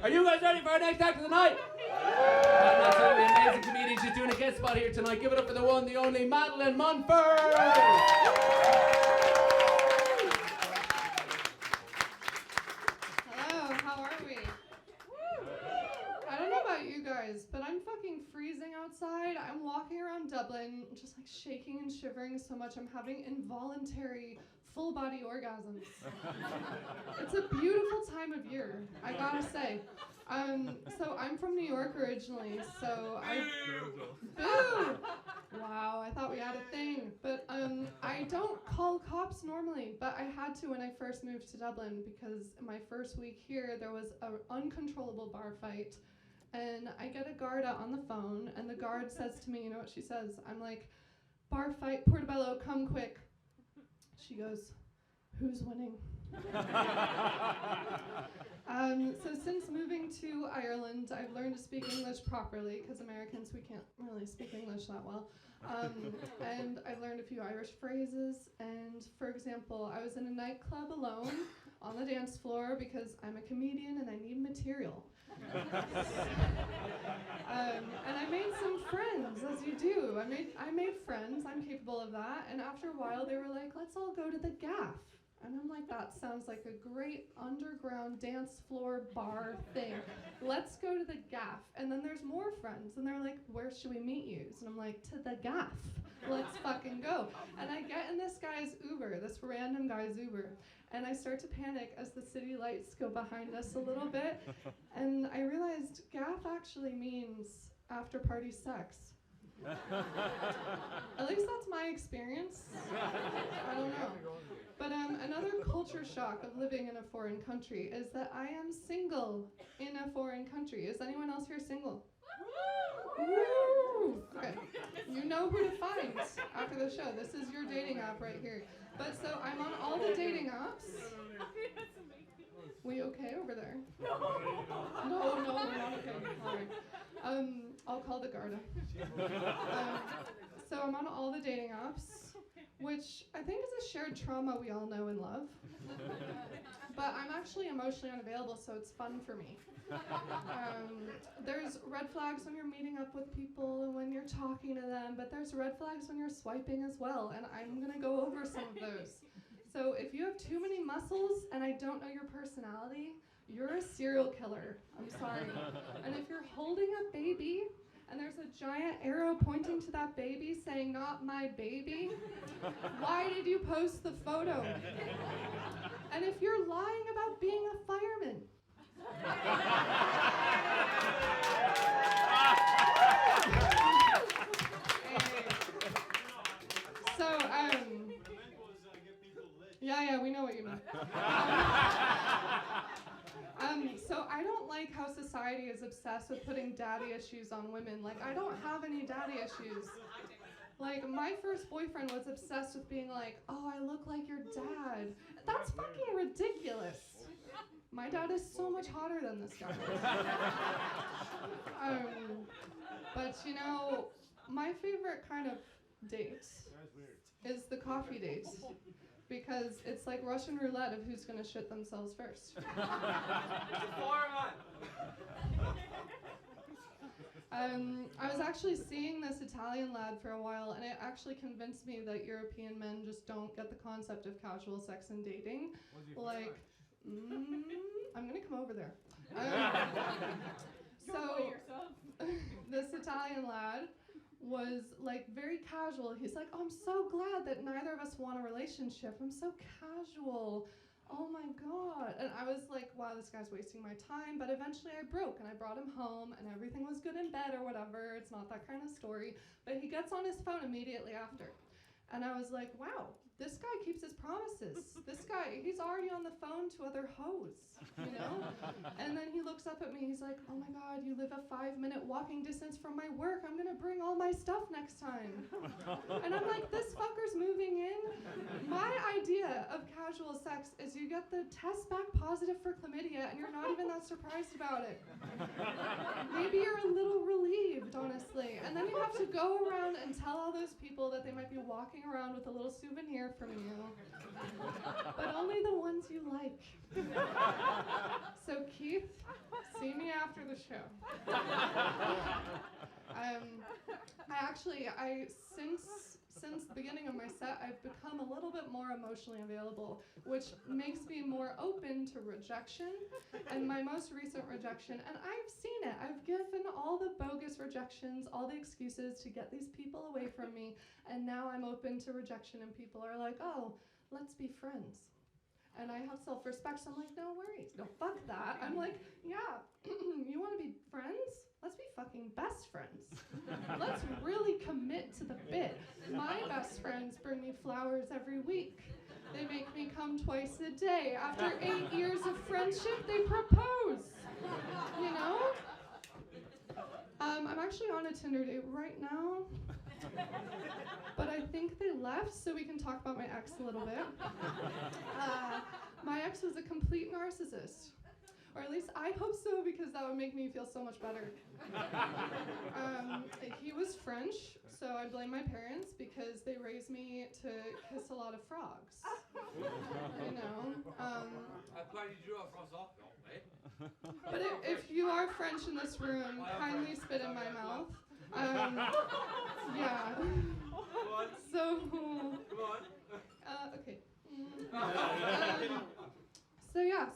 Are you guys ready for our next act of the night? An absolutely amazing comedian. She's doing a guest spot here tonight. Give it up for the one, the only Madeline Munford. Hello, how are we? I don't know about you guys, but I'm fucking freezing outside. I'm walking around Dublin, just like shaking and shivering so much I'm having involuntary full body orgasms. It's a beautiful time of year, I gotta say. So I'm from New York originally, so Boo! Wow, I thought we had a thing. But I don't call cops normally, but I had to when I first moved to Dublin because my first week here there was an uncontrollable bar fight. And I get a guard out on the phone, and the guard says to me, you know what she says? I'm like, bar fight, Portobello, come quick. She goes, who's winning? So since moving to Ireland, I've learned to speak English properly, because Americans, we can't really speak English that well. And I've learned a few Irish phrases, and for example, I was in a nightclub alone on the dance floor because I'm a comedian and I need material. And I made some friends, as you do. I made friends, I'm capable of that, and after a while they were like, let's all go to the Gaff. And I'm like, that sounds like a great underground dance floor bar thing. Let's go to the Gaff. And then there's more friends, and they're like, where should we meet you? And I'm like, to the Gaff. Let's fucking go. And I get in this guy's Uber, this random guy's Uber, and I start to panic as the city lights go behind us a little bit. And I realized Gaff actually means after party sex. At least that's my experience. I don't know. But another culture shock of living in a foreign country is that I am single in a foreign country. Is anyone else here single? Woo! Okay, you know who to find after the show. This is your dating app right here. But so I'm on all the dating apps. We okay over there? No, we're not okay. All right. I'll call the Garda. So I'm on all the dating apps, which I think is a shared trauma we all know and love. But I'm actually emotionally unavailable, so it's fun for me. There's red flags when you're meeting up with people and when you're talking to them, but there's red flags when you're swiping as well, and I'm gonna go over some of those. So if you have too many muscles and I don't know your personality, you're a serial killer. I'm sorry. And if you're holding a baby and there's a giant arrow pointing to that baby saying, not my baby, why did you post the photo? And if you're lying about being a fireman, so, yeah, we know what you mean. So I don't like how society is obsessed with putting daddy issues on women. Like, I don't have any daddy issues. Like, my first boyfriend was obsessed with being like, oh, I look like your dad. That's fucking ridiculous. My dad is so much hotter than this guy. But you know, my favorite kind of date is the coffee date. Because it's like Russian roulette of who's gonna shit themselves first. I was actually seeing this Italian lad for a while, and it actually convinced me that European men just don't get the concept of casual sex and dating. Like, I'm gonna come over there. So, this Italian lad was like very casual. He's like, oh, I'm so glad that neither of us want a relationship. I'm so casual. Oh my God. And I was like, wow, this guy's wasting my time. But eventually I broke and I brought him home and everything was good in bed or whatever. It's not that kind of story. But he gets on his phone immediately after. And I was like, wow, this guy keeps his promises. This guy, he's already on the phone to other hoes, you know? And then he looks up at me, he's like, oh my God, you live a 5-minute walking distance from my work. I'm gonna bring all my stuff next time. And I'm like, this fucker's moving in. My idea of casual sex is you get the test back positive for chlamydia and you're not even that surprised about it. Maybe you're a little relieved, honestly. And then you have to go around and tell all those people that they might be walking around with a little souvenir from you, but only the ones you like. So Keith, see me after the show. Since the beginning of my set, I've become a little bit more emotionally available, which makes me more open to rejection. And my most recent rejection, and I've seen it, I've given all the bogus rejections, all the excuses to get these people away from me, and now I'm open to rejection, and people are like, oh, let's be friends. And I have self-respect, so I'm like, no worries, no, fuck that. I'm like, yeah, you want to be friends? Let's be fucking best friends. Let's really commit to the bit. My best friends bring me flowers every week. They make me come twice a day. After 8 years of friendship, they propose. You know? I'm actually on a Tinder date right now. But I think they left, so we can talk about my ex a little bit. My ex was a complete narcissist. Or at least I hope so, because that would make me feel so much better. He was French, so I blame my parents because they raised me to kiss a lot of frogs. You know. But if you are French in this room, kindly spit in my mouth. Yeah. So. Okay.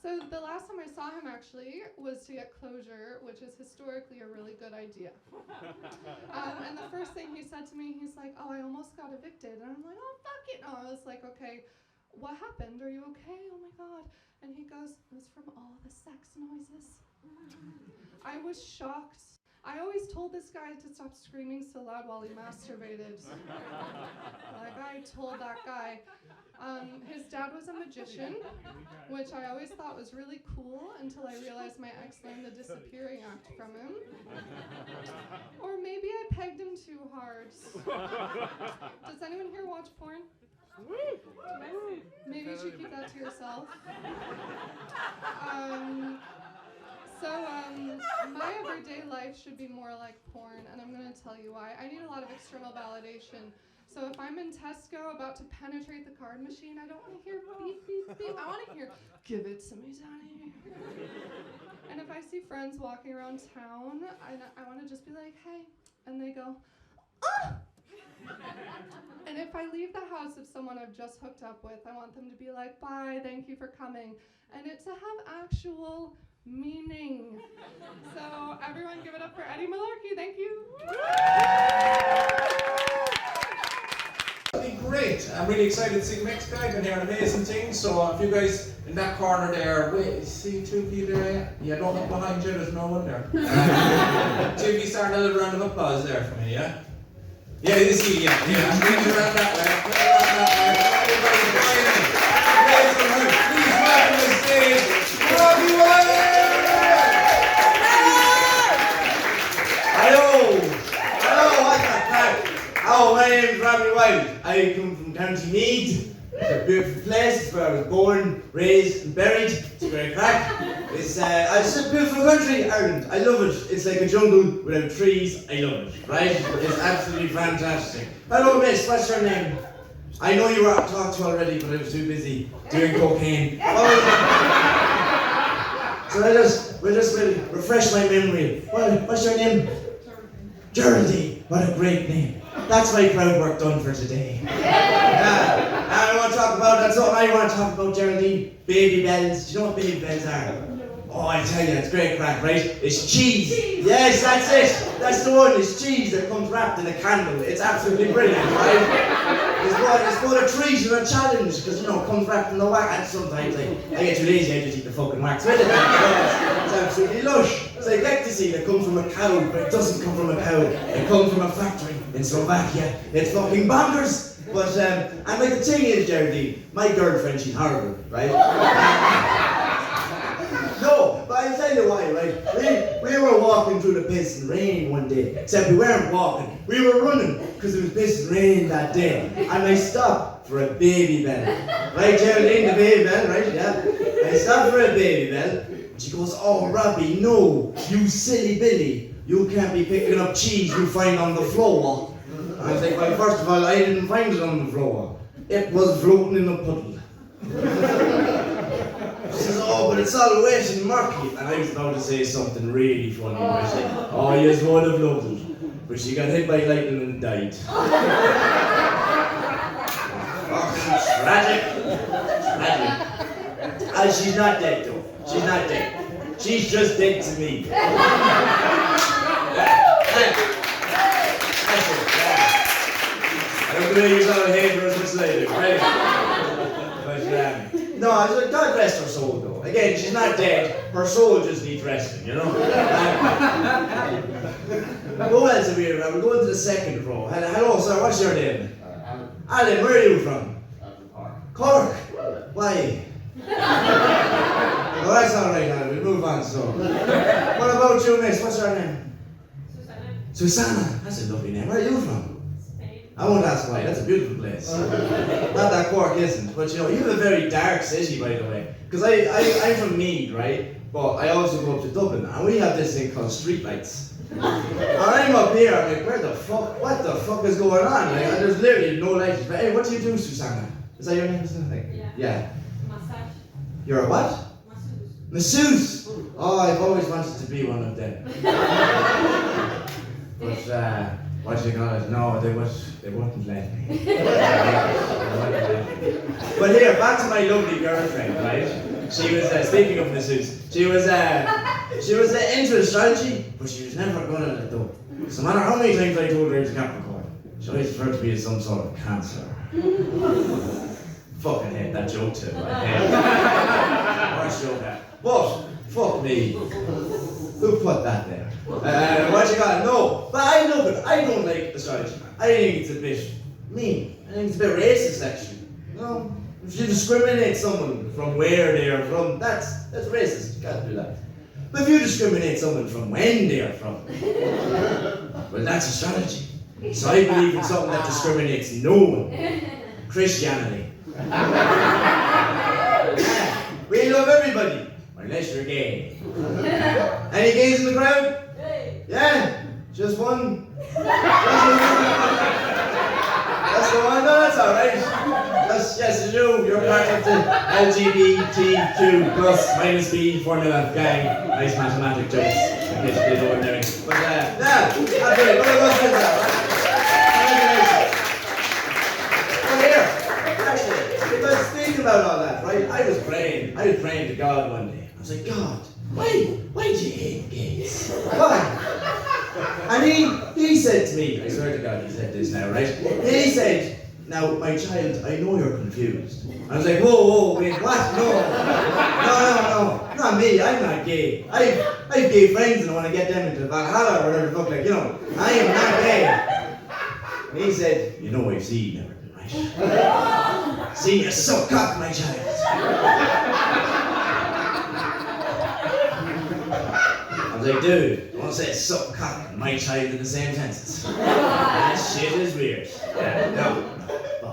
So the last time I saw him actually was to get closure, which is historically a really good idea. And the first thing he said to me, he's like, oh, I almost got evicted. And I'm like, oh, fuck it. No, I was like, okay, what happened? Are you okay? Oh my God. And he goes, it was from all the sex noises. I was shocked. I always told this guy to stop screaming so loud while he masturbated. Like I told that guy. His dad was a magician, which I always thought was really cool until I realized my ex learned the disappearing act from him. Or maybe I pegged him too hard. Does anyone here watch porn? Maybe you should keep that to yourself. My everyday life should be more like porn, and I'm going to tell you why. I need a lot of external validation. So if I'm in Tesco about to penetrate the card machine, I don't want to hear beep, beep, beep. I want to hear, give it to me, Daddy. And if I see friends walking around town, I want to just be like, hey. And they go, ah! And if I leave the house of someone I've just hooked up with, I want them to be like, bye, thank you for coming. And it to have actual meaning. So everyone give it up for Eddie Malarkey. Thank you. That'd be great. I'm really excited to see Mexico. I've been hearing amazing things. So if you guys in that corner there, wait, see two people there? Yeah, don't look behind you, there's no one there. Two of you start a little round of applause there for me, yeah? Yeah, you see, yeah. Bring it around that way. Please welcome to the stage, Robbie Wiley! Hello, what's that? Oh, my name's Robbie Wiley. I come from County Meath. It's a beautiful place where I was born, raised and buried. It's a great crack. It's a beautiful country, Ireland. I love it. It's like a jungle without trees. I love it, right? It's absolutely fantastic. Hello, miss. What's your name? I know you were talked to already, but I was too busy doing cocaine. So we'll just refresh my memory. What's your name? Geraldine. What a great name. That's my crowd work done for today. Yeah. I want to talk about, that's all I want to talk about, Geraldine. Baby bells. Do you know what baby bells are? Oh, I tell you, it's great crack, right? It's cheese. Yes, that's it. That's the one. It's cheese that comes wrapped in a candle. It's absolutely brilliant, right? It's both a treat and a challenge, because, you know, it comes wrapped in the wax. And sometimes I get too lazy, I just eat the fucking wax with it. It's absolutely lush. It's like ecstasy that comes from a cow, but it doesn't come from a cow. It comes from a factory in Slovakia. It's fucking bonkers. But, and like the thing is, Geraldine, my girlfriend, she's horrible, right? No, but I'll tell you why, right? We were walking through the pissing rain one day, except we weren't walking, we were running, because it was pissing rain that day. And I stopped for a baby bell. Right, Geraldine, the baby bell, right, yeah? I stopped for a baby bell, and she goes, oh, Robbie, no, you silly Billy, you can't be picking up cheese you find on the floor. I was like, well, first of all, I didn't find it on the floor. It was floating in a puddle. She says, oh, know, but it's all wet and murky. And I was about to say something really funny. I said, oh, yes, would have loved it. But she got hit by lightning and died. Fucking tragic. Tragic. And she's not dead, though. She's not dead. She's just dead to me. That's it. I don't believe you saw hate her as much as I do, right? But, no, I was like, God rest her soul, though. Again, she's not dead. Her soul just needs resting, you know? Who else are we around? We're going to the second row. Hello, sir. What's your name? Alan, where are you from? Cork. Why? Oh, that's all right, Alan. We'll move on, so. What about you, miss? What's your name? Susanna. That's a lovely name. Where are you from? I won't ask why, that's a beautiful place. Not that Cork isn't, but you know, you have a very dark city, by the way. Because I'm from Meath, right? But I also go up to Dublin, and we have this thing called streetlights. And I'm up here, I'm like, what the fuck is going on? Like, there's literally no lights. But hey, what do you do, Susanna? Is that your name? Like, yeah. Massage. You're a what? Masseuse. Oh, I've always wanted to be one of them. But, what you call it? No, they wouldn't let me. But here, back to my lovely girlfriend, right? She was, speaking of masseuse, she was into astrology, but she was never good at it though. So no matter how many times I told her it was Capricorn, she always referred to me as some sort of Cancer. Fucking hate that joke too. I hate it. Worst joke ever. But, fuck me. Who put that there? What you got? No, but I love it. I don't like astrology, man. I think it's a bit mean. I think it's a bit racist, actually. You know, if you discriminate someone from where they are from, that's racist. You can't do that. But if you discriminate someone from when they are from, well, that's astrology. So I believe in something that discriminates no one. Christianity. Yeah, we love everybody. Unless you're gay. Any gays in the crowd? Yeah? Just one? That's the one? No, that's alright. Yes, you do. You're part of the LGBTQ plus minus B formula gang. Nice mathematic jokes. In case you did ordinary. But yeah, that's great. What I was with that, right? But here, actually, because thinking about all that, right? I was praying to God one day. I was like, God, why do you hate gays? Why? And he said to me, I swear to God, he said this now, right? He said, now, my child, I know you're confused. I was like, whoa, wait, what? No, not me, I'm not gay. I have gay friends and I want to get them into Valhalla or whatever the fuck, like, you know, I am not gay. And he said, you know I've seen everything, right? Seen you suck cock, my child. I was like, dude, don't say suck cock and my child in the same sentence. That shit is weird. Yeah, no,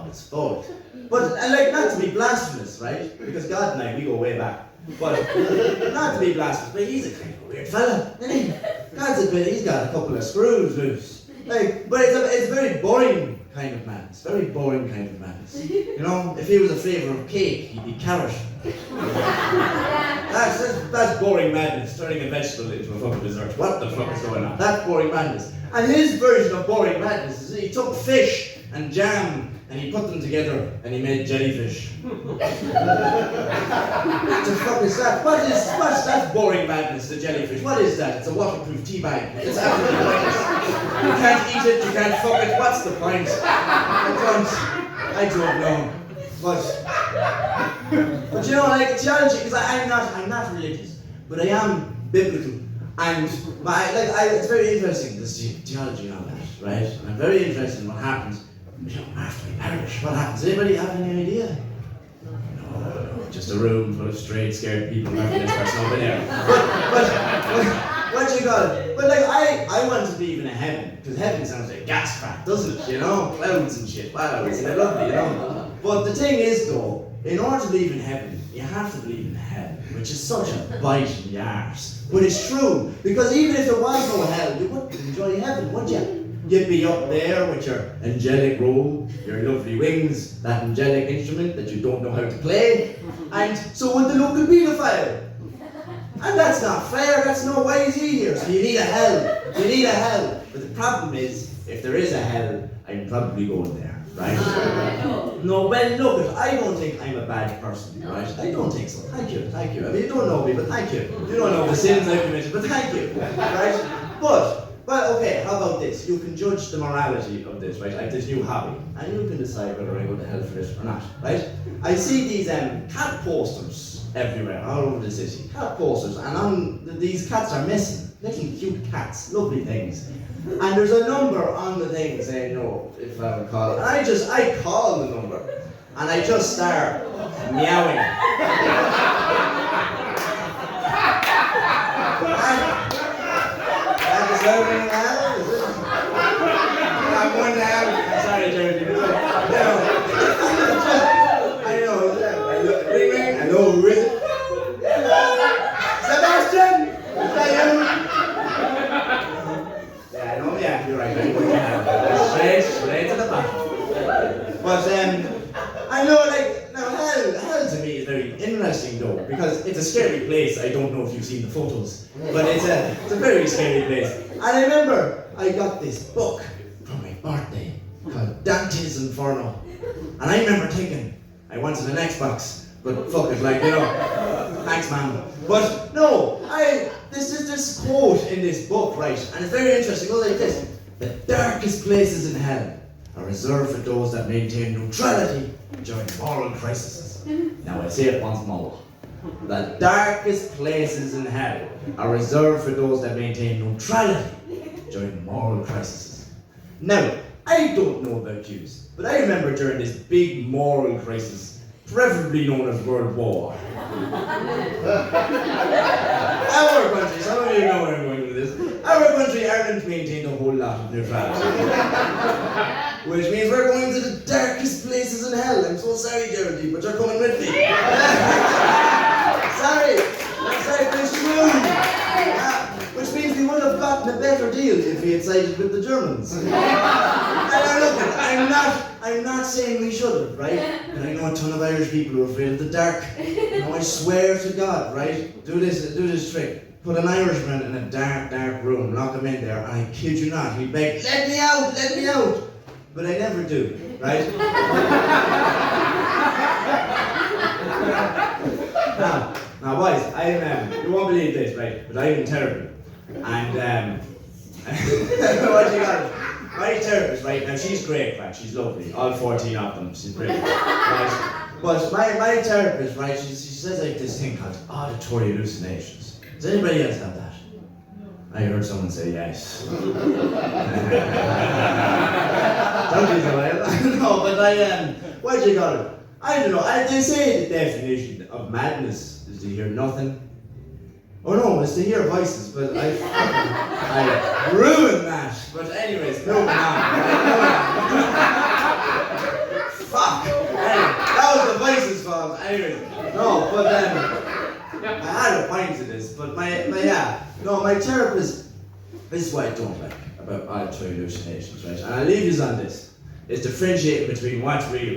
it's both. But, and like, not to be blasphemous, right? Because God and I, we go way back. But, not to be blasphemous, but he's a kind of weird fella, isn't he? God's admit he's got a couple of screws loose. Like, but it's a very boring kind of madness. Very boring kind of madness. You know, if he was a flavour of cake, he'd be carrot. That's boring madness, turning a vegetable into a fucking dessert. What the fuck is going on? That's boring madness. And his version of boring madness is he took fish and jam and he put them together and he made jellyfish. What the fuck is that? What's that boring madness, the jellyfish? What is that? It's a waterproof tea bag. It's absolutely pointless. You can't eat it, you can't fuck it. What's the point? I don't know. But you know, like theology, because I'm not religious, but I am biblical, and it's very interesting, this theology and all that, right? And I'm very interested in what happens, you know, after we perish. What happens? Does anybody have any idea? No, just a room full of straight, scared people apart from this person over there. But what you got? But like, I want to believe in a heaven, because heaven sounds like gas crack, doesn't it? You know, clouds and shit. Wow, it's lovely, you know. But the thing is, though, in order to believe in heaven, you have to believe in hell, which is such a bite in the arse. But it's true, because even if there was no hell, you wouldn't enjoy heaven, would you? You'd be up there with your angelic robe, your lovely wings, that angelic instrument that you don't know how to play, and so would the local paedophile. And that's not fair, that's no why is he here? So you need a hell. You need a hell. But the problem is, if there is a hell, I'm probably going there, right? No, well look, I don't think I'm a bad person, right? I don't think so. Thank you. I mean, you don't know me, but thank you. You don't know the sins I've committed, but thank you, right? But okay, how about this? You can judge the morality of this, right? I have this new hobby, and you can decide whether I go to hell for it or not, right? I see these cat posters everywhere, all over the city. Cat posters, and these cats are missing. Little cute cats, lovely things. And there's a number on the thing saying, no, if I would call it. And I call the number, and I just start meowing. I'm going to have. Sorry, Jeremy. I know. Ring, ring. Hello, who is it? Sebastian! Is that you? Yeah, I know. Yeah, you're right. Straight to the bottom. But I know, like, now hell to me is very interesting though, because it's a scary place. I don't know if you've seen the photos, but it's a very scary place. And I remember I got this book for my birthday called Dante's Inferno. And I remember thinking, I wanted an Xbox, but fuck it, like, you know, thanks man. But no, this is this quote in this book, right? And it's very interesting, it goes like this. The darkest places in hell are reserved for those that maintain neutrality during moral crises. Now I say it once more. The darkest places in hell are reserved for those that maintain neutrality during moral crises. Now, I don't know about yous, but I remember during this big moral crisis, preferably known as World War. Our country, some of you know where I'm going with this, our country, Ireland, maintained a whole lot of neutrality. Which means we're going to the darkest places in hell. I'm so sorry, Geraldine, but you're coming with me. Sorry, but it's true. Which means we would have gotten a better deal if we had sided with the Germans. And now look, I'm not saying we should have, right? And I know a ton of Irish people who are afraid of the dark. You know, I swear to God, right? Do this trick. Put an Irishman in a dark room, lock him in there, and I kid you not, he'd beg, let me out! But I never do, right? Now boys, you won't believe this, right? But I'm in therapy. And, what you got? My therapist, right? Now she's great, right? She's lovely. All 14 of them, she's brilliant, right? But my therapist, right? She says like this thing called auditory hallucinations. Does anybody else have that? I heard someone say yes. Don't be so loud. No, but what you got it? I don't know. They say the definition of madness is to hear nothing. Oh no, it's to hear voices, but I ruined that. But anyways, moving on. Fuck. Anyway, that was the voices' fault. Anyways, no, but I had a point to this, but my therapist, this is what I don't like about auditory hallucinations, right? And I'll leave you on this. It's differentiating between what's real